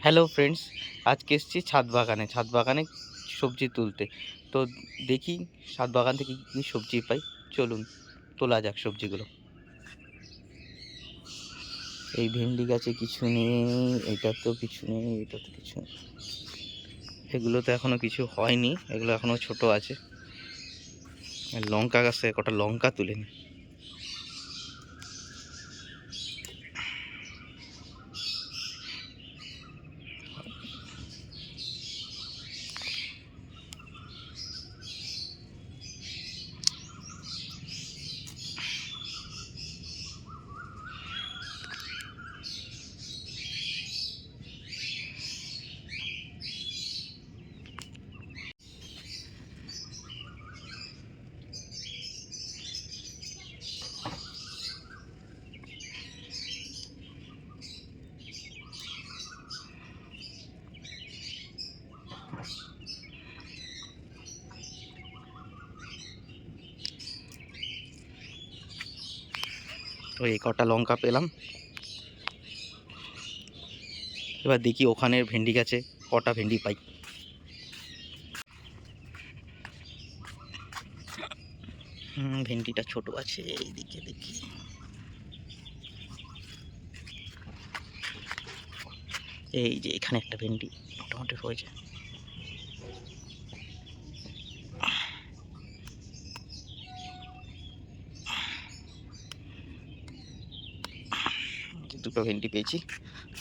Hello friends, আজকে এসেছি ছাদ বাগানে সবজি তুলতে। তো দেখি ছাদ বাগান থেকে কী সবজি পাই। চলুন তোলা যাক সবজিগুলো। এই ভেন্ডি গাছে কিছু নেই, এটা তো কিছু নেই, এটা তো কিছু নেই, এগুলো তো এখনো কিছু হয়নি, এগুলো এখনো ছোট আছে। লঙ্কা গাছে কটা লঙ্কা তুলে নি। তো এই কটা লঙ্কা পেলাম। এবার দেখি ওখানের ভেন্ডি গাছে কটা ভেন্ডি পাই। ভেন্ডিটা ছোট আছে, এইদিকে দেখি। এই যে এখানে একটা ভেন্ডি মোটামুটি হয়েছে। দুটো ভেন্ডি পেয়েছি,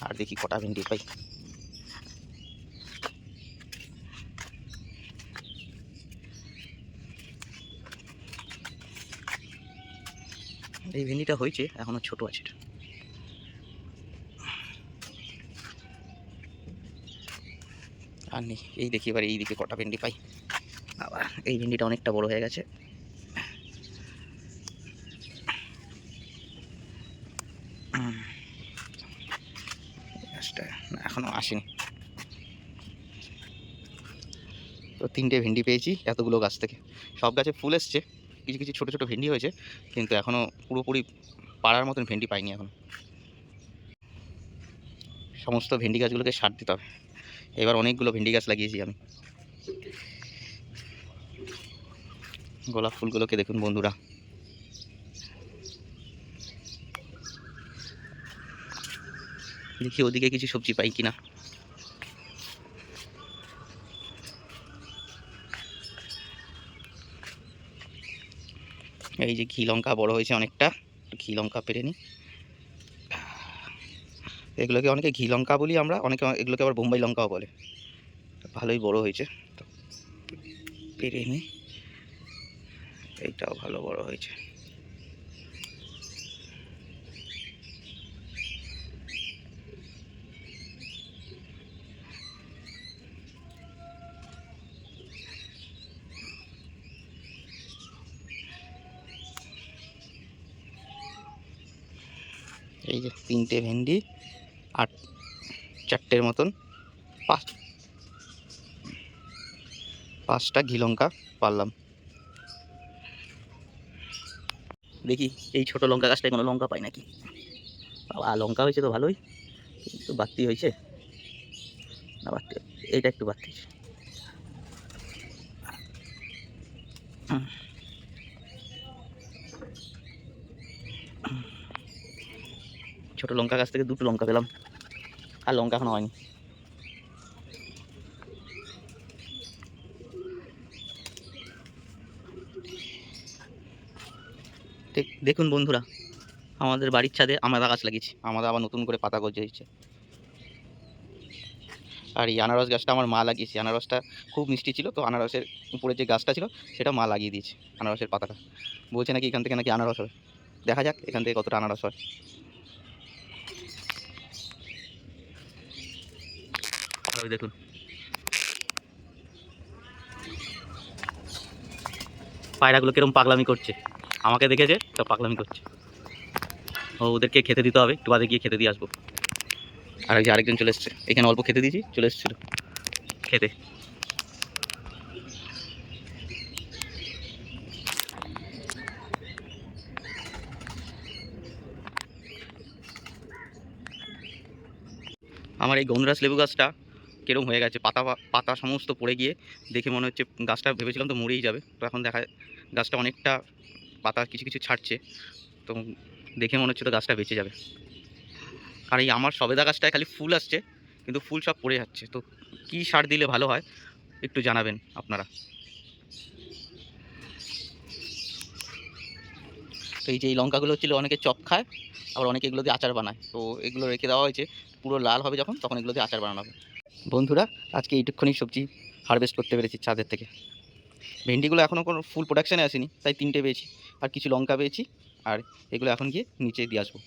আর দেখি কটা ভেন্ডি পাই। এই ভেন্ডিটা হয়েছে, এখনো ছোট আছে এটা। আর নেই, এই দেখি এবার এই দিকে কটা ভেন্ডি পাই। আবার এই ভেন্ডিটা অনেকটা বড় হয়ে গেছে। না, এখনো আসেনি। তো তিনটে ভেন্ডি পেয়েছি এতগুলো গাছ থেকে। সব গাছে ফুল এসছে, কিছু কিছু ছোট ছোট ভেন্ডি হয়েছে, কিন্তু এখনো পুরোপুরি পাড়ার মতন ভেন্ডি পাইনি এখন। সমস্ত ভেন্ডি গাছগুলোকে সার দিতে হবে। এবার অনেকগুলো ভেন্ডি গাছ লাগিয়েছি আমি। গোলাপ ফুলগুলোকে দেখুন বন্ধুরা। দেখি ওদিকে কিছু সবজি পাই কিনা। এই যে ঘি লঙ্কা বড় হয়েছে অনেকটা, ঘি লঙ্কা পেরে নি। এগুলোকে অনেকে ঘি লঙ্কা বলি আমরা, অনেকে এগুলোকে আবার বোম্বাই লঙ্কাও বলে। ভালোই বড় হয়েছে, তো পেরে নি। এইটাও ভালো বড় হয়েছে। এই যে তিনটে ভেন্ডি আর চারটের মতন পাঁচটা ঘি লঙ্কা পারলাম। দেখি এই ছোট লঙ্কা গাছটায় কোনো লঙ্কা পাই নাকি। বাবা, লঙ্কা হয়েছে তো ভালোই, কিন্তু বাড়তি হয়েছে না, বাড়তি এইটা একটু বাড়তি হয়েছে। ছোট লঙ্কা গাছ থেকে দুটো লঙ্কা পেলাম, আর লঙ্কা এখনো হয়নি। দেখুন বন্ধুরা, আমাদের বাড়ির ছাদে আমড়া গাছ লাগিয়েছি, আমাদের আবার নতুন করে পাতা গজিয়েছে। আর এই আনারস গাছটা আমার মা লাগিয়েছে। আনারসটা খুব মিষ্টি ছিল, তো আনারসের উপরে যে গাছটা ছিল সেটা মা লাগিয়ে দিয়েছে। আনারসের পাতাটা বলছে নাকি এখান থেকে নাকি আনারস হয়। দেখা যাক এখান থেকে কতটা আনারস হয়। দেখুন পায়রাগুলো কিরকম পাগলামি করছে, আমাকে দেখেছে তো পাগলামি করছে। ওদেরকে খেতে দিতে হবে, একটু বাদে গিয়ে খেতে দিয়ে আসবো। আর ওই যে আরেকজন চলে এসছে, এখানে অল্প খেতে দিয়েছি, চলে এসেছিল খেতে। আমার এই গন্ধরাজ লেবু গাছটা কিরম হয়ে গেছে, পাতা পাতা সমস্ত পড়ে গিয়ে দেখে মনে হচ্ছে গাছটা ভেবেছিলাম তো মরেই যাবে, তো এখন দেখা গাছটা অনেকটা পাতা কিছু কিছু ছাড়ছে, তো দেখে মনে হচ্ছে তো গাছটা বেঁচে যাবে। আর এই আমার সবেদা গাছটায় খালি ফুল আসছে, কিন্তু ফুল সব পড়ে যাচ্ছে। তো কী সার দিলে ভালো হয় একটু জানাবেন আপনারা। তো এই যে এই লঙ্কাগুলো ছিল অনেকে চপ খায়, আবার অনেকে এগুলো দিয়ে আচার বানায়, তো এগুলো রেখে দেওয়া হয়েছে, পুরো লাল হবে যখন তখন এগুলো দিয়ে আচার বানানো হবে। বন্ধুরা, আজকে এইটুকুনি সবজি হারভেস্ট করতে পেরেছি ছাদের থেকে। ভেন্ডিগুলো এখনও কোনো ফুল প্রোডাকশানে আসেনি, তাই 3টে পেয়েছি, আর কিছু লঙ্কা পেয়েছি, আর এগুলো এখন গিয়ে নিচে দিয়ে আসবো।